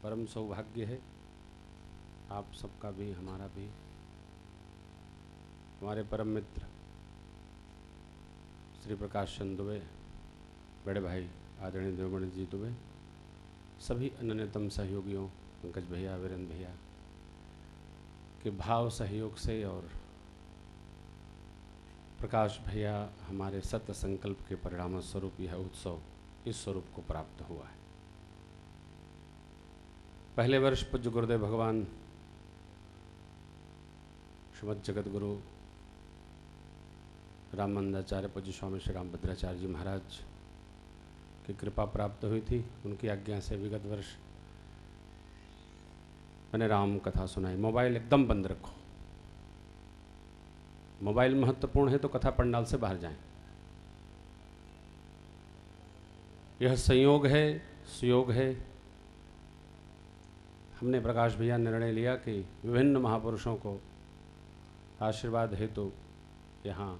परम सौभाग्य है, आप सबका भी हमारा भी। हमारे परम मित्र श्री प्रकाश चंद दुबे, बड़े भाई आदरणीय देवमणि जी दुबे, सभी अन्यतम सहयोगियों पंकज भैया, वीरेंद्र भैया के भाव सहयोग से और प्रकाश भैया हमारे सत्य संकल्प के परिणाम स्वरूप यह उत्सव इस स्वरूप को प्राप्त हुआ है। पहले वर्ष पूज्य गुरुदेव भगवान श्रीमद जगत गुरु रामानंदाचार्य पूज्य स्वामी श्री रामभद्राचार्य जी महाराज की कृपा प्राप्त हुई थी। उनकी आज्ञा से विगत वर्ष मैंने राम कथा सुनाई। मोबाइल एकदम बंद रखो, मोबाइल महत्वपूर्ण है तो कथा पंडाल से बाहर जाएं। यह संयोग है, सुयोग है। हमने प्रकाश भैया निर्णय लिया कि विभिन्न महापुरुषों को आशीर्वाद हेतु यहाँ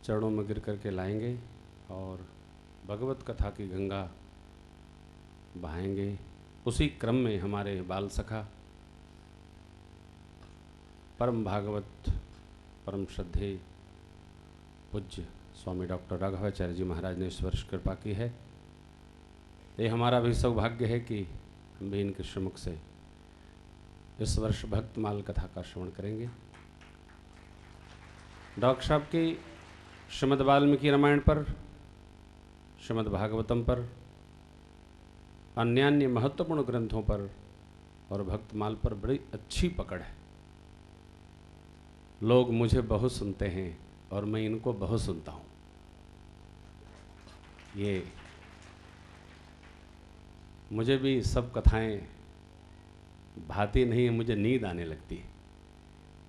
चरणों में गिर करके लाएंगे और भगवत कथा की गंगा बहाएंगे। उसी क्रम में हमारे बाल सखा परम भागवत परम श्रद्धेय पूज्य स्वामी डॉक्टर राघवाचार्य जी महाराज ने इस वर्ष कृपा की है। ये हमारा भी सौभाग्य है कि हम भी इनके श्रीमुख से इस वर्ष भक्तमाल कथा का श्रवण करेंगे। डॉक्टर साहब की श्रीमद् वाल्मीकि रामायण पर, श्रीमद् भागवतम पर, अन्य महत्वपूर्ण ग्रंथों पर और भक्तमाल पर बड़ी अच्छी पकड़ है। लोग मुझे बहुत सुनते हैं और मैं इनको बहुत सुनता हूँ। ये मुझे भी सब कथाएं भाती नहीं है, मुझे नींद आने लगती है।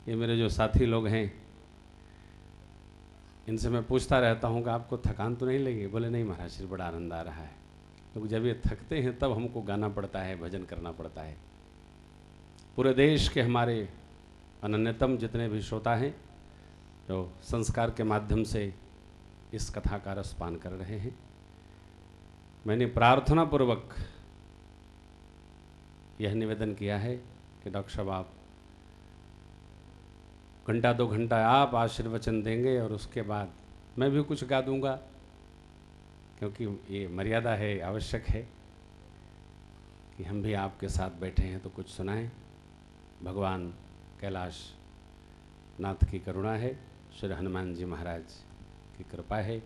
ये मेरे जो साथी लोग हैं इनसे मैं पूछता रहता हूँ कि आपको थकान तो नहीं लगी? बोले नहीं महाराज श्री, बड़ा आनंद आ रहा है। तो जब ये थकते हैं तब हमको गाना पड़ता है, भजन करना पड़ता है। पूरे देश के हमारे अनन्यतम जितने भी श्रोता हैं जो संस्कार के माध्यम से इस कथा का रस पान कर रहे हैं, मैंने प्रार्थना पूर्वक यह निवेदन किया है कि डॉक्टर साहब आप घंटा 2 घंटा आप आशीर्वचन देंगे और उसके बाद मैं भी कुछ गा दूंगा, क्योंकि ये मर्यादा है, आवश्यक है कि हम भी आपके साथ बैठे हैं तो कुछ सुनाएं। भगवान कैलाश नाथ की करुणा है, श्री हनुमान जी महाराज की कृपा है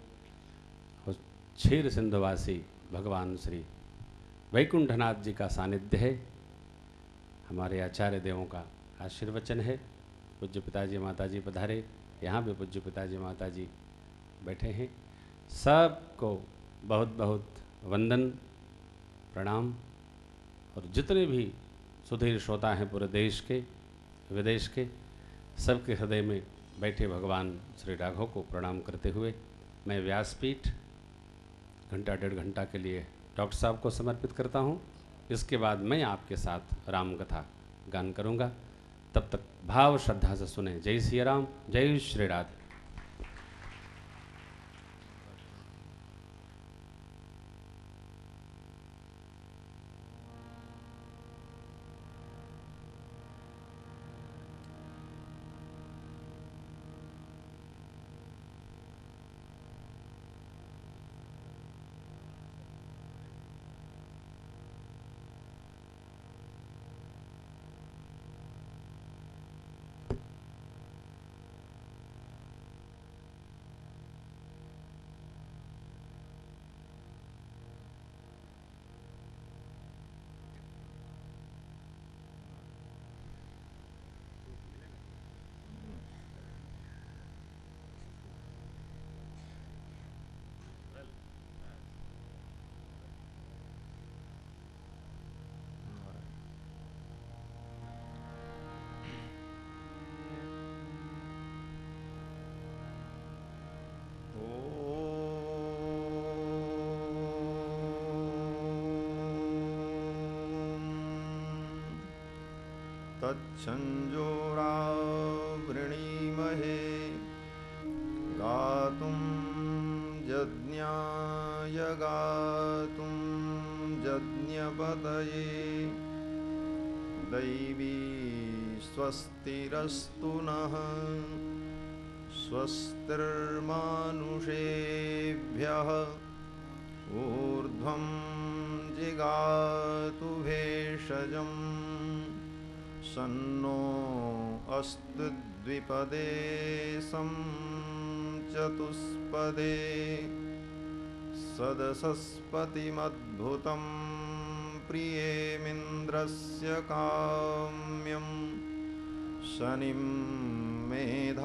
और क्षीर सिंधुवासी भगवान श्री वैकुंठनाथ जी का सानिध्य है। हमारे आचार्य देवों का आशीर्वचन है। पूज्य पिताजी माताजी पधारे, यहाँ भी पूज्य पिताजी माताजी बैठे हैं। सबको बहुत बहुत वंदन प्रणाम। और जितने भी सुधीर श्रोता हैं पूरे देश के विदेश के, सबके हृदय में बैठे भगवान श्री राघव को प्रणाम करते हुए मैं व्यासपीठ घंटा 1.5 घंटा के लिए डॉक्टर साहब को समर्पित करता हूँ। इसके बाद मैं आपके साथ राम कथा गान करूँगा। तब तक भाव श्रद्धा से सुने। जय श्री राम, जय श्री राधे। तच्छंजोरावृणीमहे गातुं यज्ञाय गातुं यज्ञपतये दैवी स्वस्तिरस्तु नः स्वस्तिर्मानुषेभ्यः ऊर्ध्वं जिगातु भेषजं सन्नो अस्तु द्विपदे सं चतुष्पदे सदसस्पतिमद्भुतं प्रियेमिन्द्रस्य काम्यं शनिं मेधामयाशिषं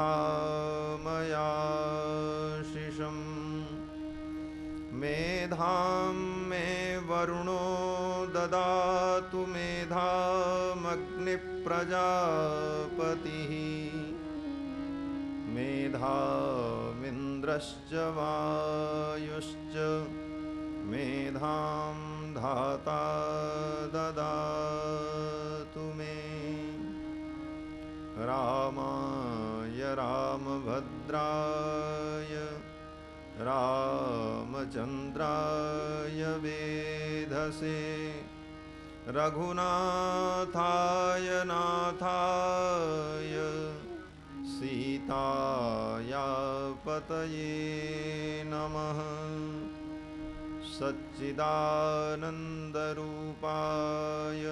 मेधां मे वरुणो ददातु मेधामग्निप्रजापतिः मेधामिन्द्रश्च वायुश्च मेधां धाता ददातु मे रामाय रामभद्राय रामचन्द्राय वेधसे रघुनाथाय नाथाय सीताया पतये नमः सच्चिदानन्दरूपाय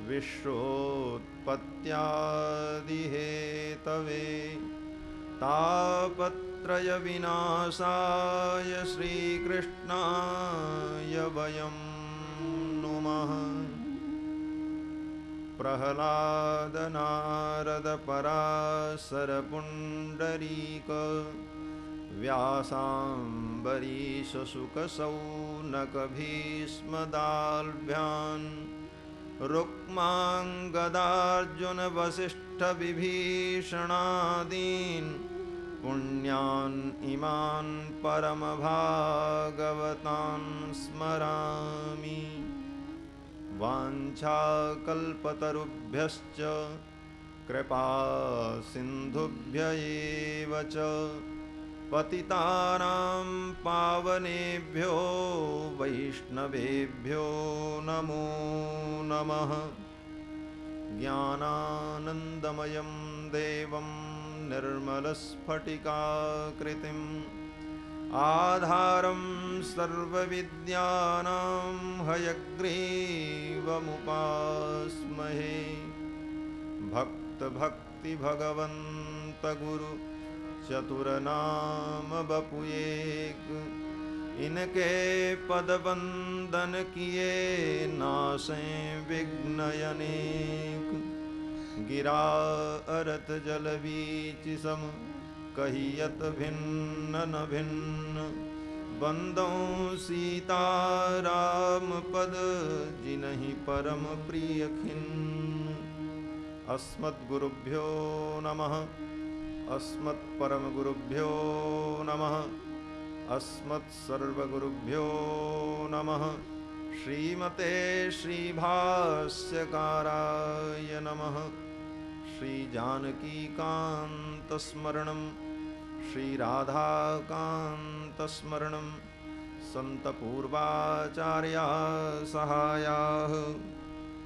विश्वोत्पत्त्यादिहेतवे तापत्रयविनाशाय श्रीकृष्णाय वयं नुमः प्रह्लाद नारद पराशर पुण्डरीक व्यासाम्बरीश शुक शौनक भीष्म दाल्भ्यान् रुक्माङ्गदार्जुन वसिष्ठ विभीषणादीन् पुण्यान् इमान् परमभागवतान् स्मरामि वाञ्छाकल्पतरुभ्यश्च कृपा सिन्धुभ्य एव च पतितानां पावनेभ्यो वैष्णवेभ्यो नमो नमः ज्ञानानन्दमयं देवं निर्मलस्फटिकाकृतिम् आधारं सर्वविद्यानां हयग्रीवमुपास्महे भक्तभक्तिभगवन्त गुरु चतुरनाम बपुएक इनके पद वंदन किए नासें विघ्नयनेक गिरा अरत जल बीच सम कहियत भिन्न न भिन्न बंदों सीताराम पद जिनहि परम प्रिय खिन्न अस्मद्गुरुभ्यो नमः अस्मत्परमगुरुभ्यो नमः अस्मत्सर्वगुरुभ्यो नमः श्रीमते श्रीभाष्यकाराय नमः श्रीजानकीकान्तस्मरणं श्रीराधाकान्तस्मरणं सन्तपूर्वाचार्या सहायाः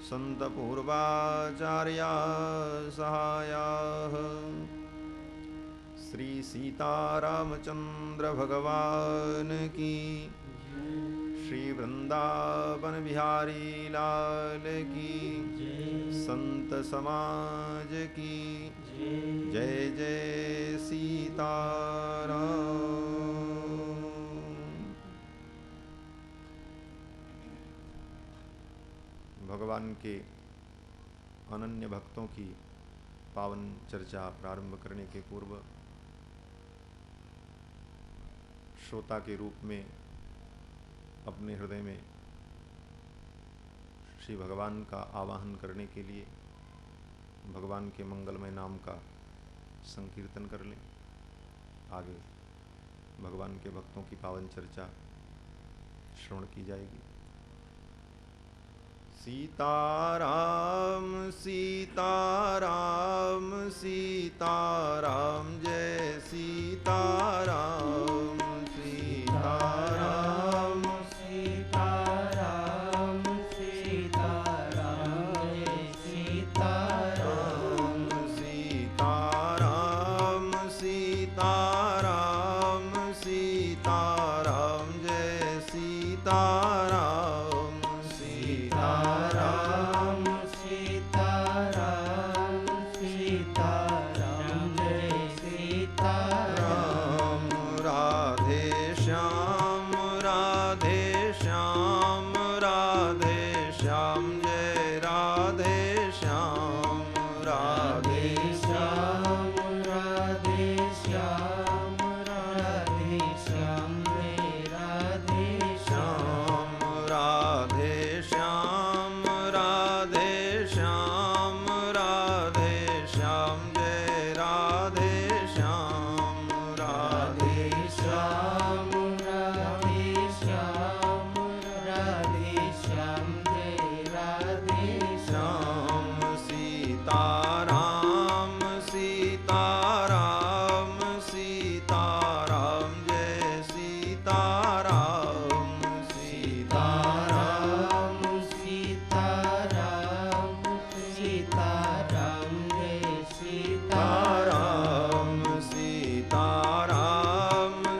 सन्तपूर्वाचार्या सहायाः श्री सीतारामचंद्र भगवान की श्री वृंदावन बिहारी लाल की संत समाज की जय जय सीताराम। भगवान के अनन्य भक्तों की पावन चर्चा प्रारंभ करने के पूर्व श्रोता के रूप में अपने हृदय में श्री भगवान का आवाहन करने के लिए भगवान के मंगलमय नाम का संकीर्तन कर लें। आगे भगवान के भक्तों की पावन चर्चा श्रवण की जाएगी। सीताराम सीताराम सीताराम जय सीताराम सीताराम सीताराम सीताराम सीताराम जय सीताराम सीताराम सीताराम सीताराम जय सीताराम राधे श्याम राधे श्याम राधे श्याम जय राधे श्याम राधे श्याम राधे श्याम राधे श्याम जय राधे श्याम राधे श्याम राधे श्याम राधे श्याम जय राधे श्याम राधे श्याम राधे श्याम राधे श्याम जय राधे श्याम सीताराम सीताराम सीताराम जय सीताराम सीताराम सीताराम सीताराम जय सीताराम सीताराम सीताराम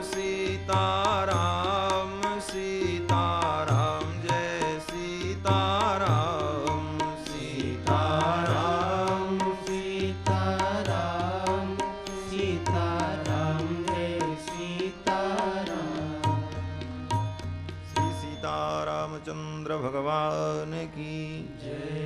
सीताराम सीताराम जय सीताराम सीताराम सीताराम सीताराम जय सीताराम श्री सीतारामचंद्र भगवान की जय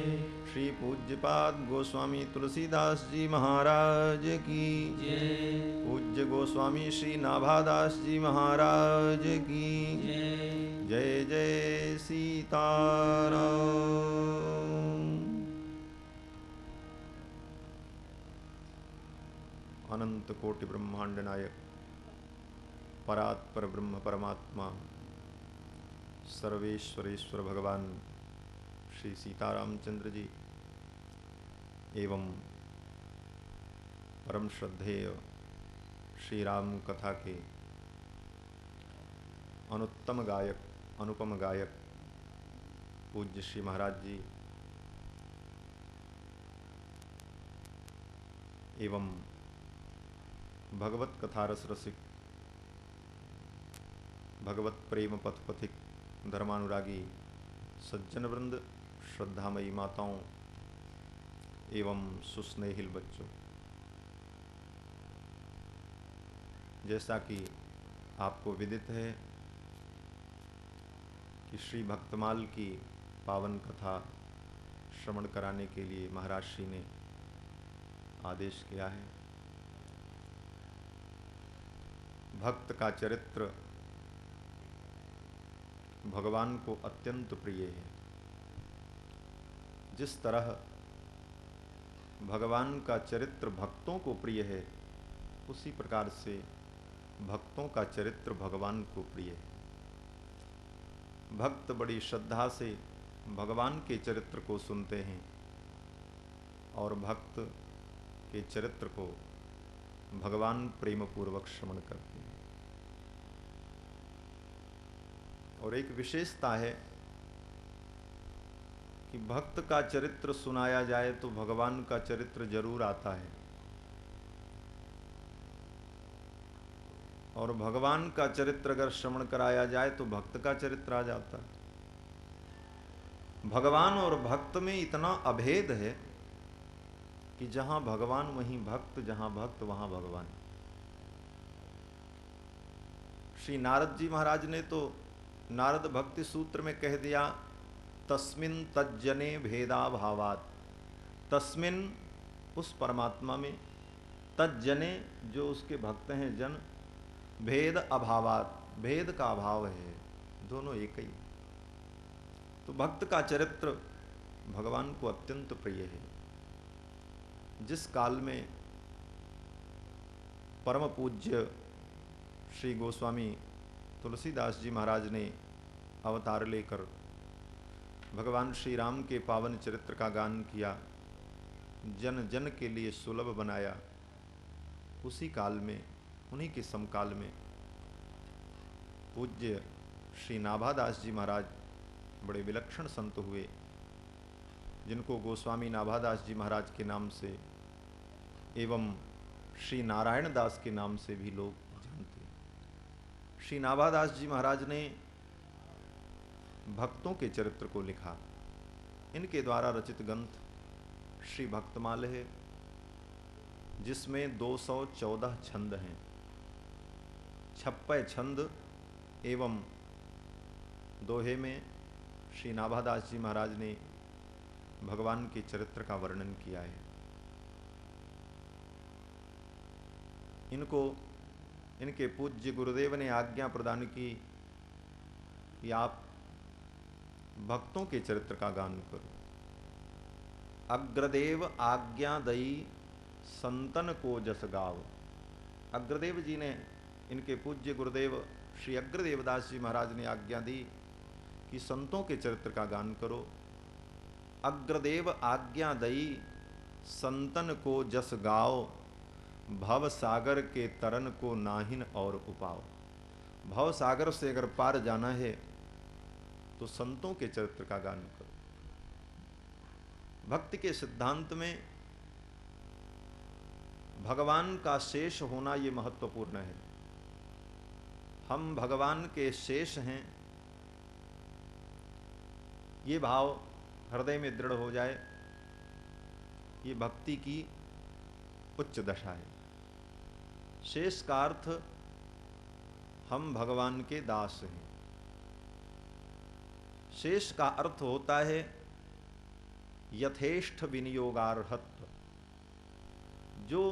श्री पूज्यपाद गोस्वामी तुलसीदास जी महाराज की जय पूज्य गोस्वामी श्री नाभादास जी महाराज की जय जय जय सीताराम। अनंत कोटि ब्रह्मांड नायक परात्पर ब्रह्म परमात्मा सर्वेश्वरेश्वर भगवान श्री सीतारामचंद्र जी एवं परम श्रद्धेय श्री राम कथा के अनुत्तम गायक अनुपम गायक पूज्य श्री महाराज जी एवं भगवत कथा रस रसिक भगवत प्रेम पथ पथिक धर्मानुरागी सज्जन वृंद श्रद्धामयी माताओं एवं सुस्नेहिल बच्चों, जैसा कि आपको विदित है कि श्री भक्तमाल की पावन कथा श्रवण कराने के लिए महाराज श्री ने आदेश किया है। भक्त का चरित्र भगवान को अत्यंत प्रिय है। जिस तरह भगवान का चरित्र भक्तों को प्रिय है, उसी प्रकार से भक्तों का चरित्र भगवान को प्रिय है। भक्त बड़ी श्रद्धा से भगवान के चरित्र को सुनते हैं और भक्त के चरित्र को भगवान प्रेम पूर्वक श्रवण करते हैं। और एक विशेषता है कि भक्त का चरित्र सुनाया जाए तो भगवान का चरित्र जरूर आता है, और भगवान का चरित्र अगर श्रवण कराया जाए तो भक्त का चरित्र आ जाता है। भगवान और भक्त में इतना अभेद है कि जहां भगवान वहीं भक्त, जहां भक्त वहां भगवान। श्री नारद जी महाराज ने तो नारद भक्ति सूत्र में कह दिया, तस्मिन तज्जने भेदा भावात। तस्मिन उस परमात्मा में, तज्जने जो उसके भक्त हैं जन, भेद अभावात भेद का अभाव है, दोनों एक ही। तो भक्त का चरित्र भगवान को अत्यंत प्रिय है। जिस काल में परम पूज्य श्री गोस्वामी तुलसीदास जी महाराज ने अवतार लेकर भगवान श्री राम के पावन चरित्र का गान किया, जन जन के लिए सुलभ बनाया, उसी काल में, उन्हीं के समकाल में पूज्य श्री नाभादास जी महाराज बड़े विलक्षण संत हुए, जिनको गोस्वामी नाभादास जी महाराज के नाम से एवं श्री नारायण दास के नाम से भी लोग जानते हैं। श्री नाभादास जी महाराज ने भक्तों के चरित्र को लिखा। इनके द्वारा रचित ग्रंथ श्री भक्तमाल है, जिसमें 214 छंद हैं। 56 छंद एवं दोहे में श्री नाभादास जी महाराज ने भगवान के चरित्र का वर्णन किया है। इनको इनके पूज्य गुरुदेव ने आज्ञा प्रदान की कि आप भक्तों के चरित्र का गान करो। अग्रदेव आज्ञादयी संतन को जस गाव। अग्रदेव जी ने, इनके पूज्य गुरुदेव श्री अग्रदेवदास जी महाराज ने आज्ञा दी कि संतों के चरित्र का गान करो। अग्रदेव आज्ञादयी संतन को जस गाओ, भव सागर के तरन को नाहिन और उपाओ। भव सागर से अगर पार जाना है तो संतों के चरित्र का गान करो। भक्ति के सिद्धांत में भगवान का शेष होना ये महत्वपूर्ण है। हम भगवान के शेष हैं, ये भाव हृदय में दृढ़ हो जाए, ये भक्ति की उच्च दशा है। शेष का अर्थ हम भगवान के दास हैं। शेष का अर्थ होता है यथेष्ट विनियोगार्हत्व। जो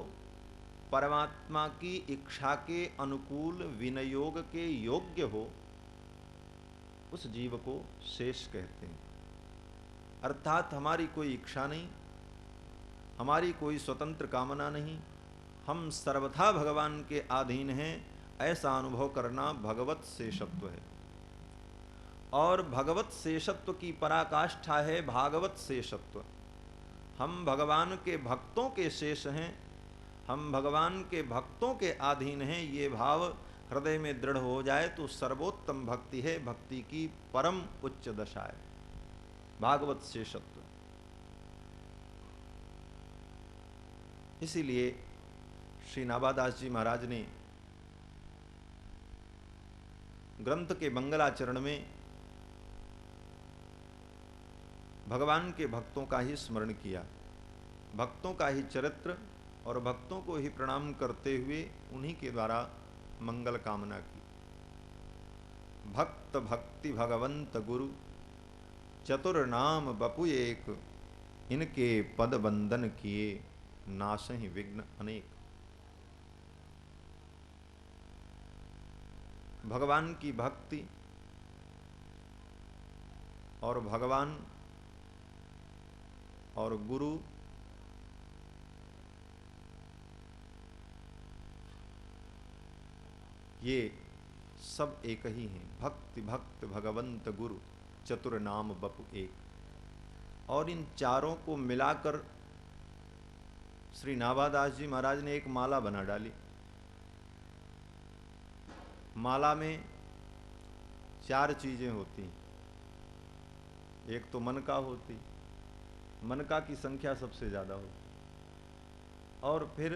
परमात्मा की इच्छा के अनुकूल विनियोग के योग्य हो, उस जीव को शेष कहते हैं। अर्थात हमारी कोई इच्छा नहीं, हमारी कोई स्वतंत्र कामना नहीं, हम सर्वथा भगवान के अधीन हैं, ऐसा अनुभव करना भगवत शेषत्व है। और भगवत शेषत्व की पराकाष्ठा है भागवत शेषत्व। हम भगवान के भक्तों के शेष हैं, हम भगवान के भक्तों के अधीन हैं, ये भाव हृदय में दृढ़ हो जाए तो सर्वोत्तम भक्ति है, भक्ति की परम उच्च दशा है, भागवत शेषत्व। इसीलिए श्री नाभादास जी महाराज ने ग्रंथ के मंगलाचरण में भगवान के भक्तों का ही स्मरण किया, भक्तों का ही चरित्र और भक्तों को ही प्रणाम करते हुए उन्हीं के द्वारा मंगल कामना की। भक्त भक्ति भगवंत गुरु चतुर नाम बपु एक, इनके पद बंदन किए नासहि विघ्न अनेक। भगवान की भक्ति और भगवान और गुरु ये सब एक ही हैं। भक्ति भक्त भगवंत गुरु चतुर नाम बपु एक। और इन चारों को मिलाकर श्री नाभादास जी महाराज ने एक माला बना डाली। माला में 4 चीजें होती, एक तो मन का होती, मन का की संख्या सबसे ज्यादा होती, और फिर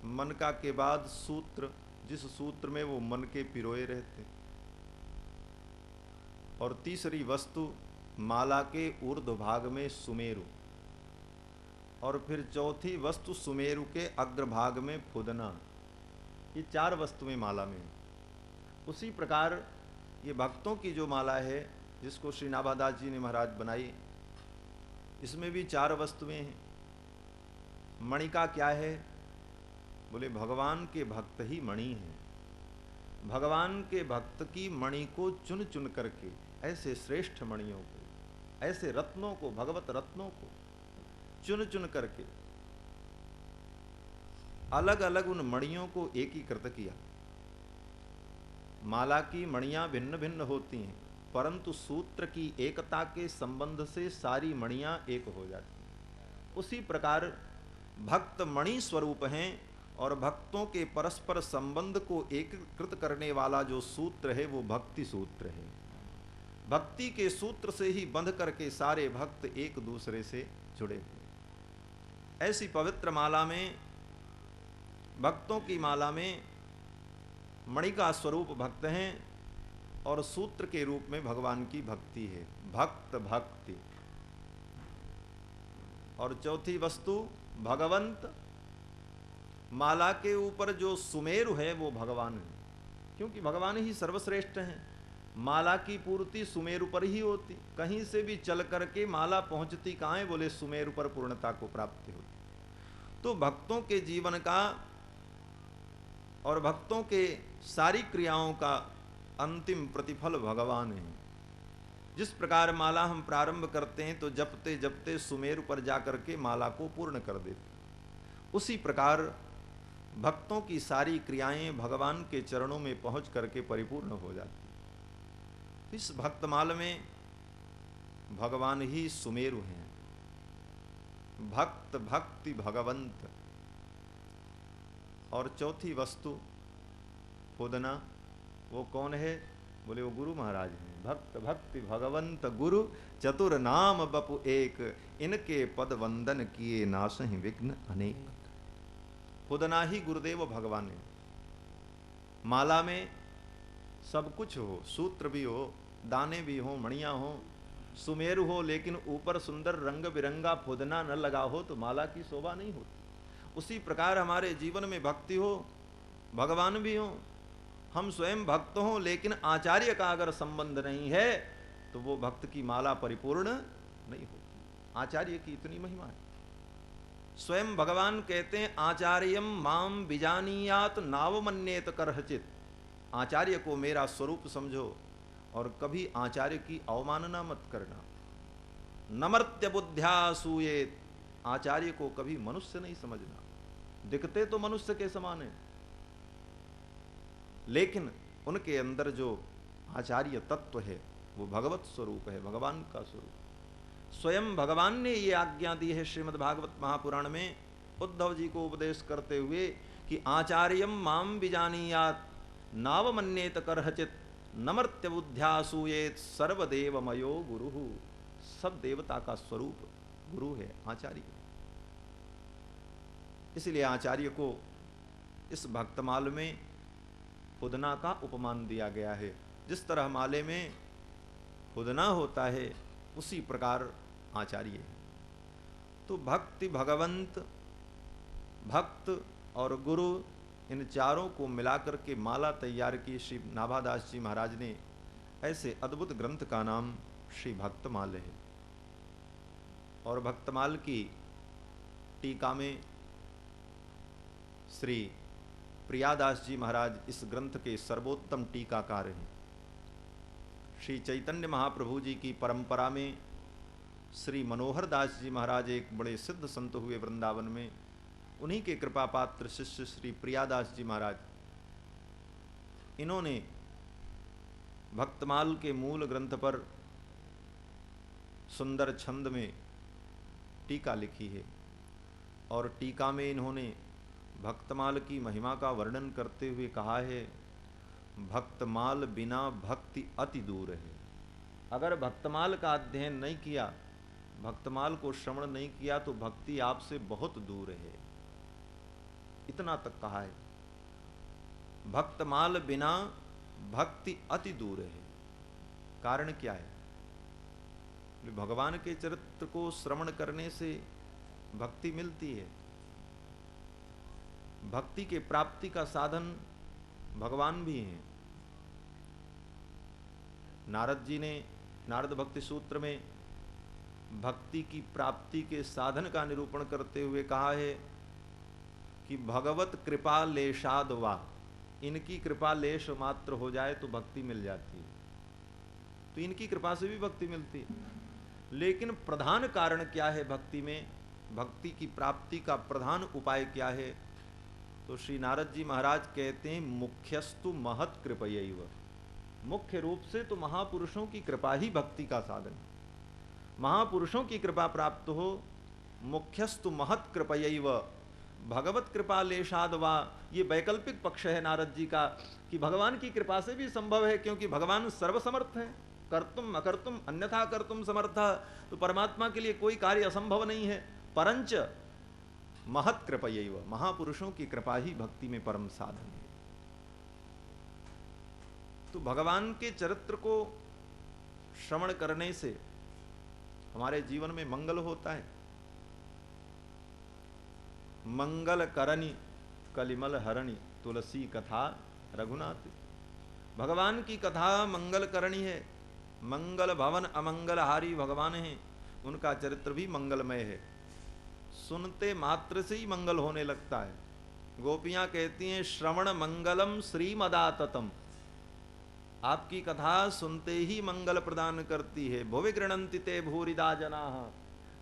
मन का के बाद सूत्र, जिस सूत्र में वो मन के पिरोए रहते, और तीसरी वस्तु माला के ऊर्ध्व भाग में सुमेरु, और फिर चौथी वस्तु सुमेरु के अग्रभाग में फुदना। ये 4 वस्तुएं माला में। उसी प्रकार ये भक्तों की जो माला है जिसको श्री नाभादास जी ने महाराज बनाई, इसमें भी 4 वस्तुएं हैं। मणि का क्या है? बोले भगवान के भक्त ही मणि हैं। भगवान के भक्त की मणि को चुन चुन करके, ऐसे श्रेष्ठ मणियों को, ऐसे रत्नों को, भगवत रत्नों को चुन चुन करके अलग अलग उन मणियों को एकीकृत किया। माला की मणियां भिन्न भिन्न होती हैं, परंतु सूत्र की एकता के संबंध से सारी मणियां एक हो जाती हैं। उसी प्रकार भक्त मणि स्वरूप हैं, और भक्तों के परस्पर संबंध को एकीकृत करने वाला जो सूत्र है वो भक्ति सूत्र है। भक्ति के सूत्र से ही बंध करके सारे भक्त एक दूसरे से जुड़े हुए। ऐसी पवित्र माला में भक्तों की माला में मणि का स्वरूप भक्त हैं और सूत्र के रूप में भगवान की भक्ति है, भक्त भक्ति। और चौथी वस्तु भगवंत, माला के ऊपर जो सुमेरु है वो भगवान है, क्योंकि भगवान ही सर्वश्रेष्ठ हैं। माला की पूर्ति सुमेरु पर ही होती, कहीं से भी चल करके माला पहुंचती कहाँ है, बोले सुमेरु पर पूर्णता को प्राप्ति होती। तो भक्तों के जीवन का और भक्तों के सारी क्रियाओं का अंतिम प्रतिफल भगवान है। जिस प्रकार माला हम प्रारंभ करते हैं तो जपते जपते सुमेरु पर जाकर के माला को पूर्ण कर देते, उसी प्रकार भक्तों की सारी क्रियाएं भगवान के चरणों में पहुंच करके परिपूर्ण हो जाती। इस भक्तमाल में भगवान ही सुमेरु हैं, भक्त भक्ति भगवंत। और चौथी वस्तु पुदना, वो कौन है, बोले वो गुरु महाराज हैं। भक्त भक्ति भगवंत गुरु चतुर नाम बपु एक, इनके पद वंदन किए नासहि विघ्न अनेक। पुदना ही गुरुदेव भगवान है। माला में सब कुछ हो, सूत्र भी हो, दाने भी हो, मणियां हो, सुमेरु हो, लेकिन ऊपर सुंदर रंग बिरंगा पुदना न लगा हो तो माला की शोभा नहीं होती। उसी प्रकार हमारे जीवन में भक्ति हो, भगवान भी हो, हम स्वयं भक्त हों, लेकिन आचार्य का अगर संबंध नहीं है तो वो भक्त की माला परिपूर्ण नहीं होती। आचार्य की इतनी महिमा है। स्वयं भगवान कहते हैं आचार्यम माम बिजानीयात नावमन्येत करहचित। आचार्य को मेरा स्वरूप समझो और कभी आचार्य की अवमानना मत करना। नमर्त्य बुद्ध्या सूयेत, आचार्य को कभी मनुष्य नहीं समझना। दिखते तो मनुष्य के समान है, लेकिन उनके अंदर जो आचार्य तत्व है वो भगवत स्वरूप है, भगवान का स्वरूप। स्वयं भगवान ने ये आज्ञा दी है श्रीमद् भागवत महापुराण में उद्धव जी को उपदेश करते हुए कि आचार्यम माम बिजानीयात नावमन्येत करहचित नमर्त्य बुद्ध्यासूयेत सर्वदेवमयो गुरु। सब देवता का स्वरूप गुरु है आचार्य। इसलिए आचार्य को इस भक्तमाल में पुदना का उपमान दिया गया है। जिस तरह माले में पुदना होता है उसी प्रकार आचार्य है। तो भक्ति भगवंत, भक्त और गुरु, इन चारों को मिलाकर के माला तैयार की श्री नाभादास जी महाराज ने। ऐसे अद्भुत ग्रंथ का नाम श्री भक्तमाल है। और भक्तमाल की टीका में श्री प्रियादास जी महाराज इस ग्रंथ के सर्वोत्तम टीकाकार हैं। श्री चैतन्य महाप्रभु जी की परंपरा में श्री मनोहर दास जी महाराज एक बड़े सिद्ध संत हुए वृंदावन में। उन्हीं के कृपा पात्र शिष्य श्री प्रियादास जी महाराज, इन्होंने भक्तमाल के मूल ग्रंथ पर सुंदर छंद में टीका लिखी है। और टीका में इन्होंने भक्तमाल की महिमा का वर्णन करते हुए कहा है, भक्तमाल बिना भक्ति अति दूर है। अगर भक्तमाल का अध्ययन नहीं किया, भक्तमाल को श्रवण नहीं किया तो भक्ति आपसे बहुत दूर है। इतना तक कहा है, भक्तमाल बिना भक्ति अति दूर है। कारण क्या है? भगवान के चरित्र को श्रवण करने से भक्ति मिलती है। भक्ति के प्राप्ति का साधन भगवान भी हैं। नारद जी ने नारद भक्ति सूत्र में भक्ति की प्राप्ति के साधन का निरूपण करते हुए कहा है कि भगवत कृपा लेशाद वा, इनकी कृपा लेश मात्र हो जाए तो भक्ति मिल जाती है। तो इनकी कृपा से भी भक्ति मिलती है, लेकिन प्रधान कारण क्या है भक्ति में? भक्ति की प्राप्ति का प्रधान उपाय क्या है? तो श्री नारद जी महाराज कहते हैं, मुख्यस्तु महत् कृपयैव। मुख्य रूप से तो महापुरुषों की कृपा ही भक्ति का साधन है। महापुरुषों की कृपा प्राप्त हो, मुख्यस्तु महत् कृपयैव भगवत कृपा लेशाद वा। ये वैकल्पिक पक्ष है नारद जी का कि भगवान की कृपा से भी संभव है, क्योंकि भगवान सर्वसमर्थ है, कर्तुम अकर्तुम अन्यथा कर्तुम समर्थ। तो परमात्मा के लिए कोई कार्य असंभव नहीं है। परंच महत कृपयैव, महापुरुषों की कृपा ही भक्ति में परम साधन है। तो भगवान के चरित्र को श्रवण करने से हमारे जीवन में मंगल होता है। मंगल करणी कलिमल हरणी तुलसी कथा रघुनाथ। भगवान की कथा मंगल करणी है। मंगल भवन अमंगलहारी भगवान हैं, उनका चरित्र भी मंगलमय है। सुनते मात्र से ही मंगल होने लगता है। गोपियां कहती हैं श्रवण मंगलम श्रीमदाततम, आपकी कथा सुनते ही मंगल प्रदान करती है। भुवि गृणन्ति ते भूरिदा जनाः,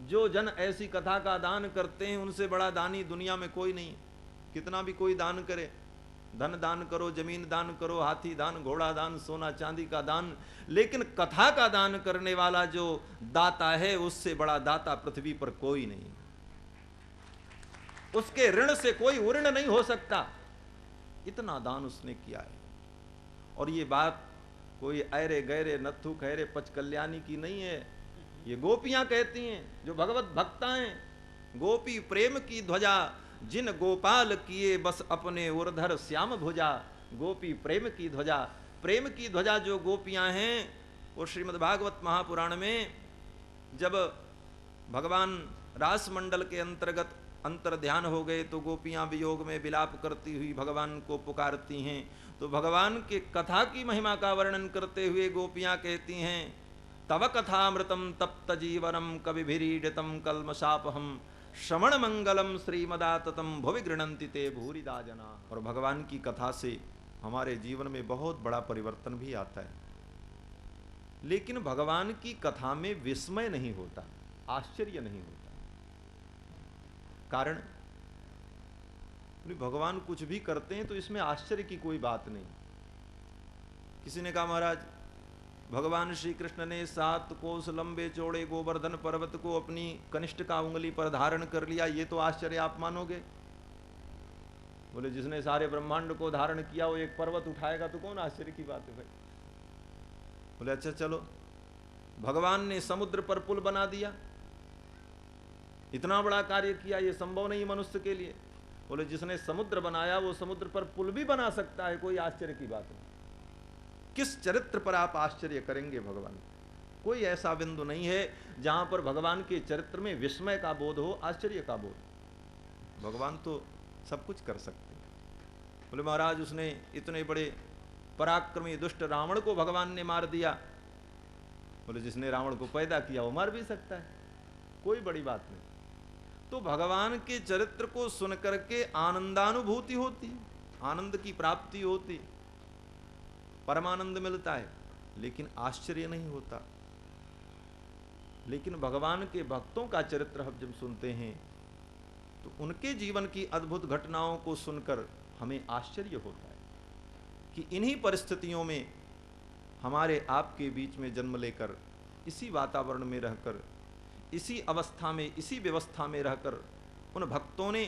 जो जन ऐसी कथा का दान करते हैं उनसे बड़ा दानी दुनिया में कोई नहीं। कितना भी कोई दान करे, धन दान करो, जमीन दान करो, हाथी दान, घोड़ा दान, सोना चांदी का दान, लेकिन कथा का दान करने वाला जो दाता है उससे बड़ा दाता पृथ्वी पर कोई नहीं। उसके ऋण से कोई उऋण नहीं हो सकता, इतना दान उसने किया है। और ये बात कोई ऐरे गैरे नत्थु खैरे पच कल्याणी की नहीं है, ये गोपियां कहती हैं जो भगवत भक्ता हैं। गोपी प्रेम की ध्वजा जिन गोपाल किए बस अपने उर्धर श्याम भुजा। गोपी प्रेम की ध्वजा, प्रेम की ध्वजा जो गोपियां हैं वो श्रीमद् भागवत महापुराण में जब भगवान रास मंडल के अंतर्गत अंतर ध्यान हो गए तो गोपियां वियोग में विलाप करती हुई भगवान को पुकारती हैं। तो भगवान के कथा की महिमा का वर्णन करते हुए गोपियां कहती हैं तव कथामृतम तप्त जीवनम कविभिरीडितम कल्मषापहम श्रवण मंगलम श्रीमदाततम भुवि गृणन्ति ते भूरिदा जना। और भगवान की कथा से हमारे जीवन में बहुत बड़ा परिवर्तन भी आता है। लेकिन भगवान की कथा में विस्मय नहीं होता, आश्चर्य नहीं होता। कारण भगवान कुछ भी करते हैं तो इसमें आश्चर्य की कोई बात नहीं। किसी ने कहा महाराज भगवान श्री कृष्ण ने 7 कोस लंबे चौड़े गोवर्धन पर्वत को अपनी कनिष्ठ का उंगली पर धारण कर लिया, ये तो आश्चर्य आप मानोगे? बोले जिसने सारे ब्रह्मांड को धारण किया वो एक पर्वत उठाएगा तो कौन आश्चर्य की बात है भाई। बोले अच्छा चलो, भगवान ने समुद्र पर पुल बना दिया, इतना बड़ा कार्य किया, ये संभव नहीं मनुष्य के लिए। बोले जिसने समुद्र बनाया वो समुद्र पर पुल भी बना सकता है, कोई आश्चर्य की बात नहीं। किस चरित्र पर आप आश्चर्य करेंगे भगवान? कोई ऐसा बिंदु नहीं है जहां पर भगवान के चरित्र में विस्मय का बोध हो, आश्चर्य का बोध। भगवान तो सब कुछ कर सकते हैं। बोले महाराज उसने इतने बड़े पराक्रमी दुष्ट रावण को भगवान ने मार दिया। बोले जिसने रावण को पैदा किया वो मार भी सकता है, कोई बड़ी बात नहीं। तो भगवान के चरित्र को सुन करके आनंदानुभूति होती, आनंद की प्राप्ति होती, परमानंद मिलता है, लेकिन आश्चर्य नहीं होता। लेकिन भगवान के भक्तों का चरित्र हम जब सुनते हैं तो उनके जीवन की अद्भुत घटनाओं को सुनकर हमें आश्चर्य होता है कि इन्हीं परिस्थितियों में हमारे आपके बीच में जन्म लेकर, इसी वातावरण में रहकर, इसी अवस्था में, इसी व्यवस्था में रहकर उन भक्तों ने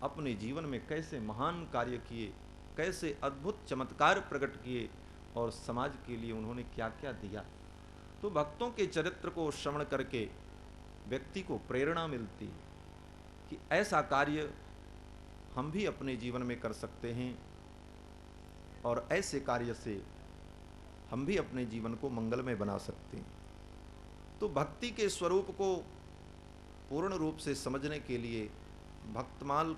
अपने जीवन में कैसे महान कार्य किए, कैसे अद्भुत चमत्कार प्रकट किए और समाज के लिए उन्होंने क्या क्या दिया। तो भक्तों के चरित्र को श्रवण करके व्यक्ति को प्रेरणा मिलती कि ऐसा कार्य हम भी अपने जीवन में कर सकते हैं और ऐसे कार्य से हम भी अपने जीवन को मंगलमय बना सकते हैं। तो भक्ति के स्वरूप को पूर्ण रूप से समझने के लिए भक्तमाल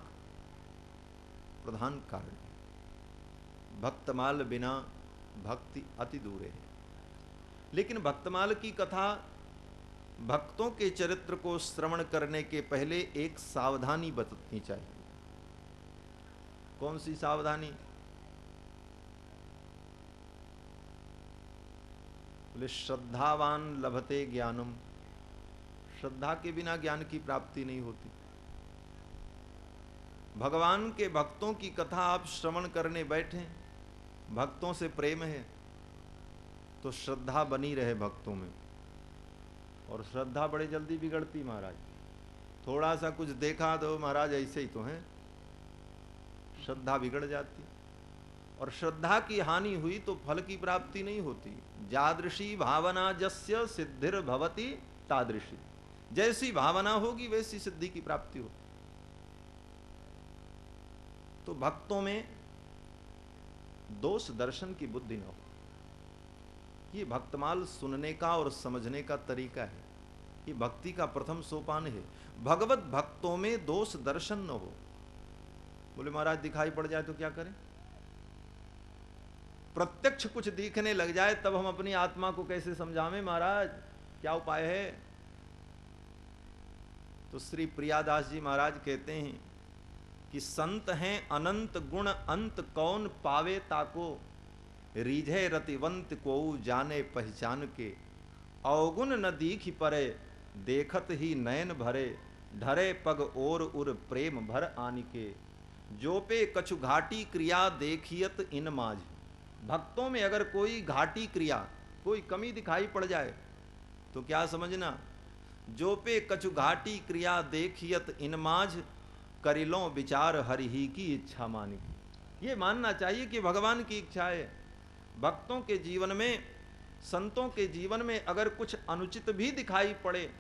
प्रधान कारण है। भक्तमाल बिना भक्ति अति दूर है। लेकिन भक्तमाल की कथा, भक्तों के चरित्र को श्रवण करने के पहले एक सावधानी बरतनी चाहिए। कौन सी सावधानी? बोले श्रद्धावान लभते ज्ञानम, श्रद्धा के बिना ज्ञान की प्राप्ति नहीं होती। भगवान के भक्तों की कथा आप श्रवण करने बैठे, भक्तों से प्रेम है तो श्रद्धा बनी रहे भक्तों में। और श्रद्धा बड़े जल्दी बिगड़ती महाराज। थोड़ा सा कुछ देखा तो महाराज ऐसे ही तो हैं, श्रद्धा बिगड़ जाती। और श्रद्धा की हानि हुई तो फल की प्राप्ति नहीं होती। जादृशी भावना जस्य सिद्धिर भवति तादृशी, जैसी भावना होगी वैसी सिद्धि की प्राप्ति होगी। तो भक्तों में दोष दर्शन की बुद्धि न हो। ये भक्तमाल सुनने का और समझने का तरीका है। ये भक्ति का प्रथम सोपान है। भगवत भक्तों में दोष दर्शन न हो। बोले महाराज दिखाई पड़ जाए तो क्या करें? प्रत्यक्ष कुछ दिखने लग जाए तब हम अपनी आत्मा को कैसे समझावें महाराज? क्या उपाय है? तो श्री प्रियादास जी महाराज कहते हैं कि संत हैं अनंत गुण अंत कौन पावे ताको, रीझे रतिवंत को जाने पहचान के, अवगुण न दीखी परे देखत ही नयन भरे, ढरे पग और उर प्रेम भर आनि के, जो पे कछु घाटी क्रिया देखियत इन माज। भक्तों में अगर कोई घाटी क्रिया, कोई कमी दिखाई पड़ जाए तो क्या समझना, जो पे कछु घाटी क्रिया देखियत इन माज, करिलो विचार हरि ही की इच्छा मानी। ये मानना चाहिए कि भगवान की इच्छा है। भक्तों के जीवन में, संतों के जीवन में अगर कुछ अनुचित भी दिखाई पड़े,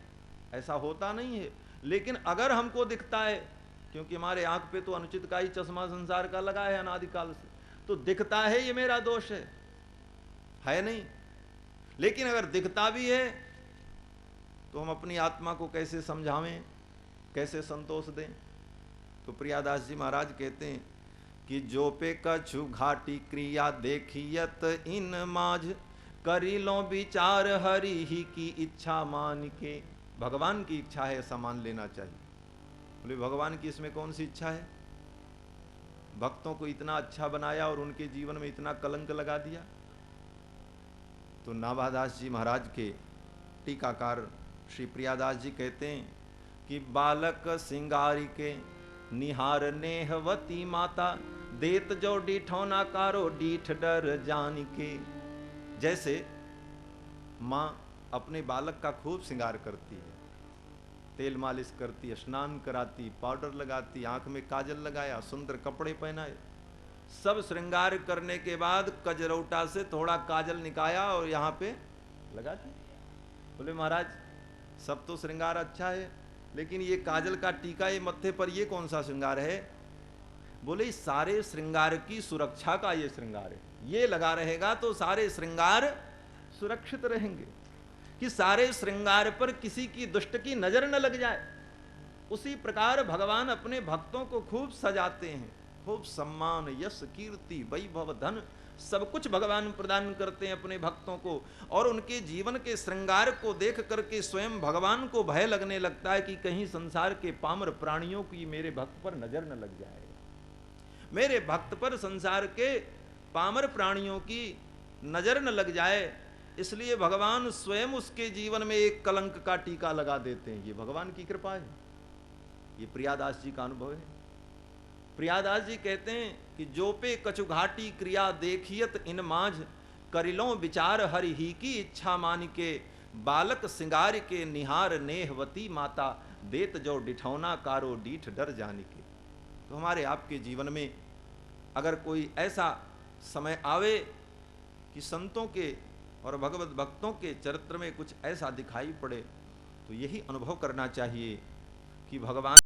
ऐसा होता नहीं है, लेकिन अगर हमको दिखता है, क्योंकि हमारे आंख पे तो अनुचित का ही चश्मा संसार का लगा है अनादिकाल से, तो दिखता है ये मेरा दोष है नहीं। लेकिन अगर दिखता भी है तो हम अपनी आत्मा को कैसे समझावें, कैसे संतोष दें? तो प्रियादास जी महाराज कहते हैं कि जो पे कछु घाटी क्रिया देखियत इन माझ, करी लो विचार हरि ही की इच्छा मान के। भगवान की इच्छा है ऐसा मान लेना चाहिए। बोले भगवान की इसमें कौन सी इच्छा है? भक्तों को इतना अच्छा बनाया और उनके जीवन में इतना कलंक लगा दिया। तो नाभादास जी महाराज के टीकाकार श्री प्रियादास जी कहते हैं कि बालक सिंगारी के निहार नेहवती माता, देत जो डीठौना कारो डीठ डर जान के। जैसे माँ अपने बालक का खूब श्रृंगार करती है, तेल मालिश करती है, स्नान कराती, पाउडर लगाती, आंख में काजल लगाया, सुंदर कपड़े पहनाए, सब श्रृंगार करने के बाद कजरौटा से थोड़ा काजल निकाया और यहाँ पे लगा दी। बोले महाराज सब तो श्रृंगार अच्छा है, लेकिन ये काजल का टीका ये मत्थे पर, ये कौन सा श्रृंगार है? बोले सारे श्रृंगार की सुरक्षा का ये श्रृंगार है। ये लगा रहेगा तो सारे श्रृंगार सुरक्षित रहेंगे, कि सारे श्रृंगार पर किसी की दुष्ट की नजर न लग जाए। उसी प्रकार भगवान अपने भक्तों को खूब सजाते हैं, खूब सम्मान, यश, कीर्ति, वैभव, धन सब कुछ भगवान प्रदान करते हैं अपने भक्तों को। और उनके जीवन के श्रृंगार को देख करके स्वयं भगवान को भय लगने लगता है कि कहीं संसार के पामर प्राणियों की मेरे भक्त पर नजर न लग जाए, मेरे भक्त पर संसार के पामर प्राणियों की नजर न लग जाए। इसलिए भगवान स्वयं उसके जीवन में एक कलंक का टीका लगा देते हैं। ये भगवान की कृपा है, ये प्रियादास जी का अनुभव है। प्रियादास जी कहते हैं कि जो पे कछु घाटी क्रिया देखियत इन माझ, करिलो विचार हरि ही की इच्छा मान के, बालक सिंगार के निहार नेहवती माता, देत जो डिठौना कारो डीठ डर जाने के। तो हमारे आपके जीवन में अगर कोई ऐसा समय आवे कि संतों के और भगवत भक्तों के चरित्र में कुछ ऐसा दिखाई पड़े, तो यही अनुभव करना चाहिए कि भगवान